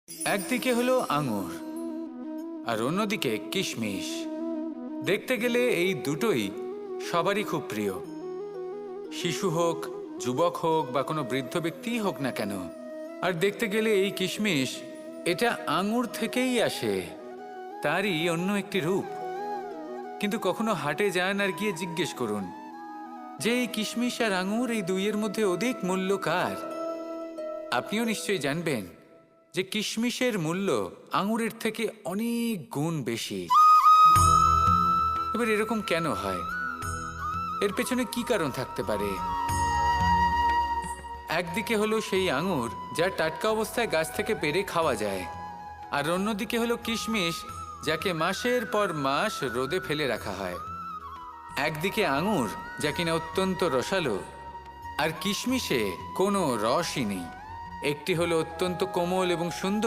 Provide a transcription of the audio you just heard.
একদিকে হলো আঙুর আর অন্যদিকে কিশমিশ। দেখতে গেলে এই দুটোই সবারই খুব প্রিয়, শিশু হোক, যুবক হোক বা কোনো বৃদ্ধ ব্যক্তিই হোক না কেন। আর দেখতে গেলে এই কিশমিশ এটা আঙুর থেকেই আসে, তারই অন্য একটি রূপ। কিন্তু কখনো হাটে যান আর গিয়ে জিজ্ঞেস করুন যে এই কিশমিশ আর আঙুর এই দুইয়ের মধ্যে অধিক মূল্য কার। আপনিও নিশ্চয়ই জানবেন যে কিশমিশের মূল্য আঙুরের থেকে অনেক গুণ বেশি। এবার এরকম কেন হয়? এর পেছনে কি কারণ থাকতে পারে? একদিকে হলো সেই আঙুর যা টাটকা অবস্থায় গাছ থেকে পেড়ে খাওয়া যায়, আর অন্যদিকে হলো কিশমিশ যাকে মাসের পর মাস রোদে ফেলে রাখা হয়। একদিকে আঙুর যা কিনা অত্যন্ত রসালো, আর কিশমিশে কোনো রসই নেই। একটি হলো অত্যন্ত কোমল এবং সুন্দর,